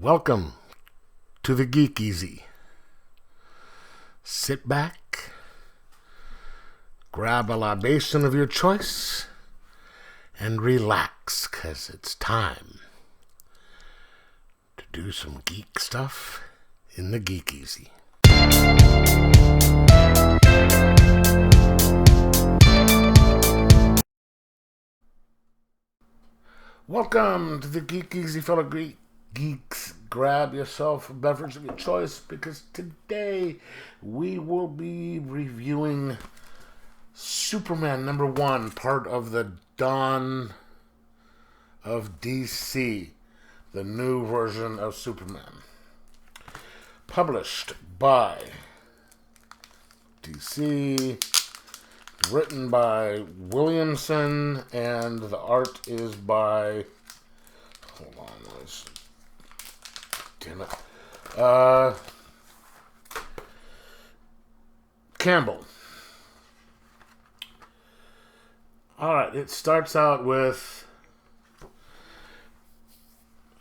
Welcome to the Geek Easy. Sit back, grab a libation of your choice, and relax, 'cause it's time to do some geek stuff in the Geek Easy. Welcome to the Geek Easy, fellow geeks. Grab yourself a beverage of your choice, because today we will be reviewing Superman #1, part of the Dawn of DC, the new version of Superman. Published by DC, written by Williamson, and the art is by... Hold on, damn it. Campbell. Alright, it starts out with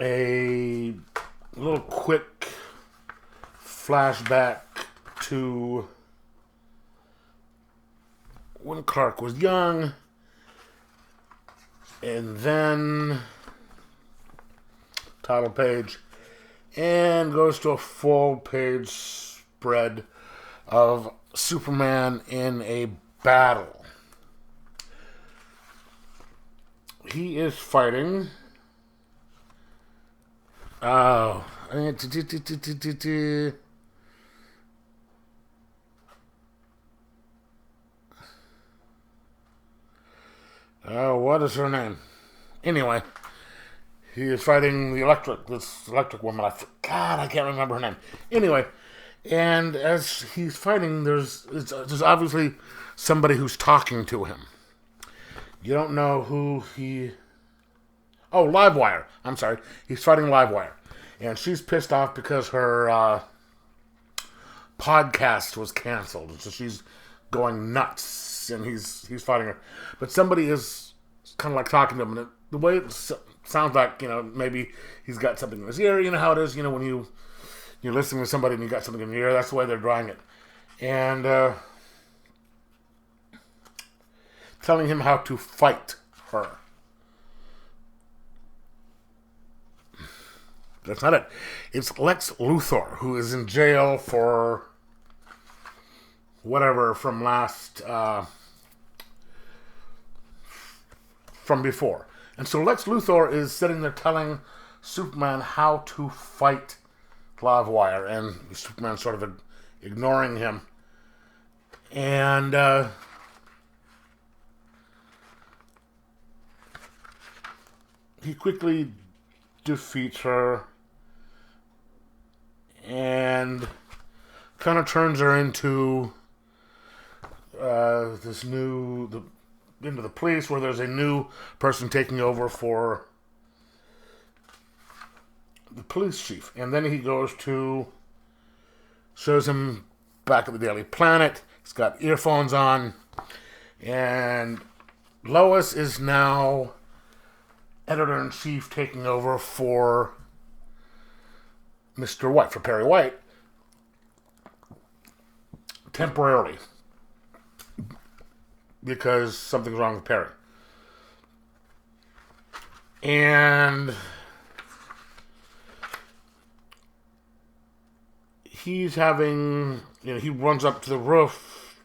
a little quick flashback to when Clark was young, and then title page, and goes to a full page spread of Superman in a battle. He is fighting what is her name? Anyway, he is fighting this electric woman. I can't remember her name. Anyway, and as he's fighting, there's obviously somebody who's talking to him. You don't know who he... Oh, Livewire. I'm sorry. He's fighting Livewire. And she's pissed off because her podcast was canceled. So she's going nuts, and he's fighting her. But somebody is kind of like talking to him, and the way it sounds like, maybe he's got something in his ear. You know how it is, when you're listening to somebody and you got something in your ear. That's the way they're drawing it. And telling him how to fight her. That's not it. It's Lex Luthor, who is in jail for whatever from from before. And so Lex Luthor is sitting there telling Superman how to fight Livewire, and Superman sort of ignoring him. And he quickly defeats her and kind of turns her into into the police, where there's a new person taking over for the police chief. And then he shows him back at the Daily Planet. He's got earphones on, and Lois is now editor-in-chief, taking over for Mr. White, for Perry White, temporarily, because something's wrong with Perry. And he's having, he runs up to the roof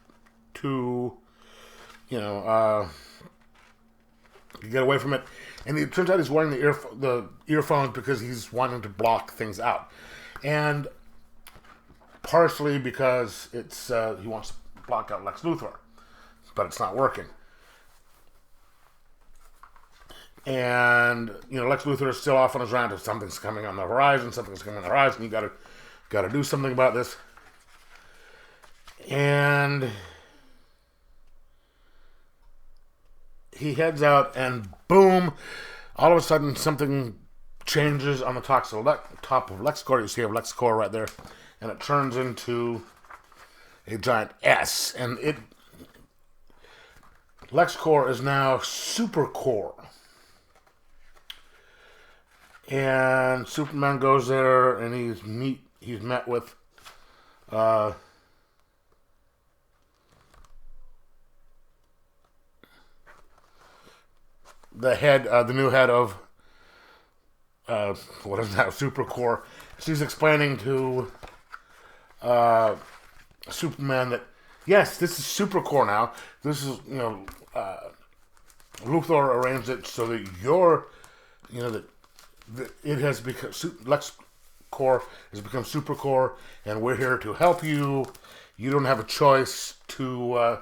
to, get away from it. And it turns out he's wearing the earphones because he's wanting to block things out. And partially because it's he wants to block out Lex Luthor. But it's not working. And, Lex Luthor is still off on his round. If something's coming on the horizon, you gotta do something about this. And he heads out, and boom, all of a sudden something changes on the top of LexCorp. You see a LexCorp right there, and it turns into a giant S, and LexCorp is now SuperCorp. And Superman goes there, and he's met with uh, the new head of what is that, Supercorp. She's explaining to uh, Superman that yes, this is Supercorp now. This is Luthor arranged it so that that it has become LexCorp has become Supercorp, and we're here to help you. You don't have a choice to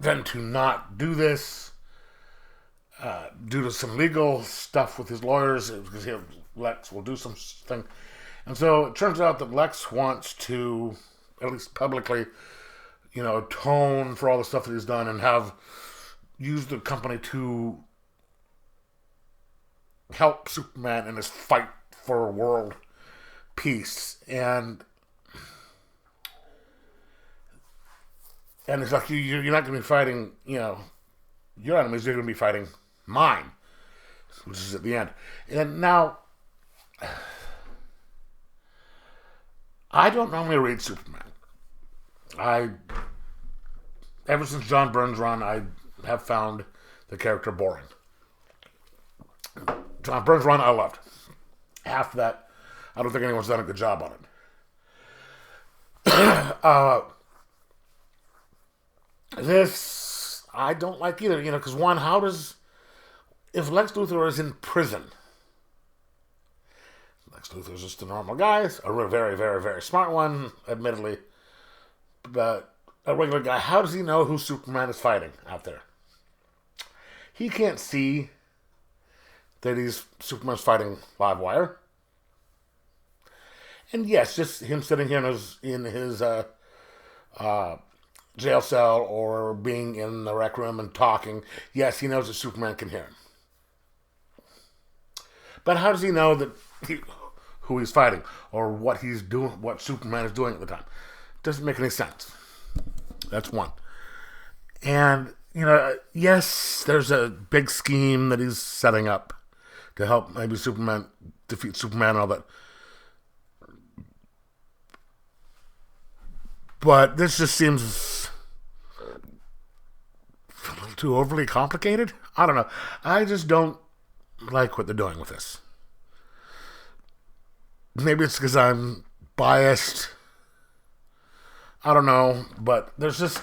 than to not do this due to some legal stuff with his lawyers, because Lex will do something. And so it turns out that Lex wants to, at least publicly, atone for all the stuff that he's done and have used the company to help Superman in his fight for world peace. And it's like you're not going to be fighting, your enemies. You're going to be fighting mine, which is at the end. And now, I don't normally read Superman. Ever since John Byrne's run, I have found the character boring. John Byrne's run, I loved. Half that, I don't think anyone's done a good job on it. This, I don't like either, because one, if Lex Luthor is in prison, Lex Luthor's just a normal guy, a very, very, very smart one, admittedly, but a regular guy, how does he know who Superman is fighting out there? He can't see that Superman's fighting Livewire. And yes, just him sitting here in his jail cell or being in the rec room and talking, yes, he knows that Superman can hear him. But how does he know who he's fighting or what he's doing, what Superman is doing at the time? Doesn't make any sense. That's one. And, yes, there's a big scheme that he's setting up to help maybe Superman defeat Superman and all that. But this just seems a little too overly complicated. I don't know. I just don't like what they're doing with this. Maybe it's because I'm biased. I don't know. But there's just...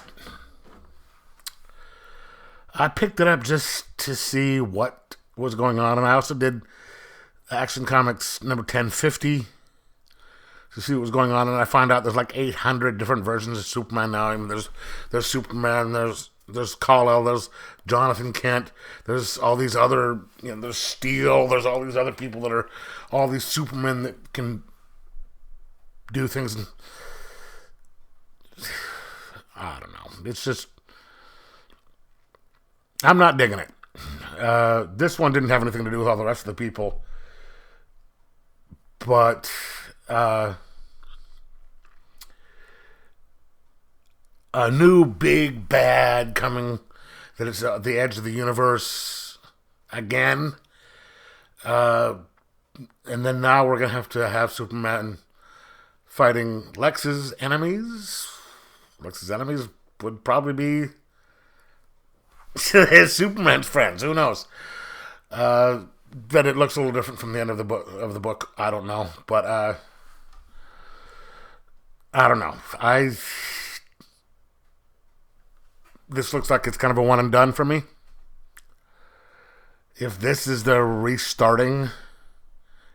I picked it up just to see what was going on. And I also did Action Comics number 1050 to see what was going on. And I found out there's like 800 different versions of Superman now. I mean, there's Superman, there's Kal-El, there's Jonathan Kent, there's all these other, there's Steel, there's all these other people that are all these Supermen that can do things. And I don't know. It's just, I'm not digging it. This one didn't have anything to do with all the rest of the people. But a new big bad coming, that it's the edge of the universe again. And then now we're going to have Superman fighting Lex's enemies. Lex's enemies would probably be his Superman's friends. Who knows? That it looks a little different from the end of the book. I don't know, but I don't know. This looks like it's kind of a one and done for me. If this is their restarting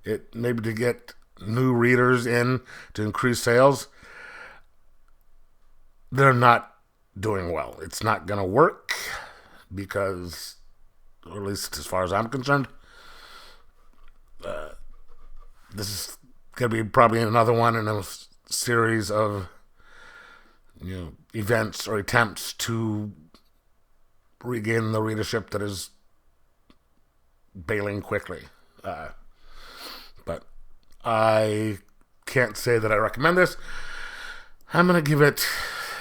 it, maybe to get new readers in to increase sales, they're not doing well. It's not going to work because, or at least as far as I'm concerned, this is going to be probably another one in a series of events or attempts to regain the readership that is bailing quickly. But I can't say that I recommend this. I'm going to give it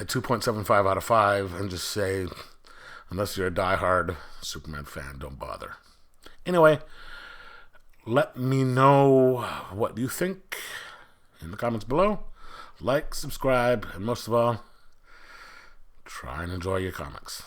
a 2.75 out of 5 and just say, unless you're a diehard Superman fan, don't bother. Anyway, let me know what you think in the comments below. Like, subscribe, and most of all, try and enjoy your comics.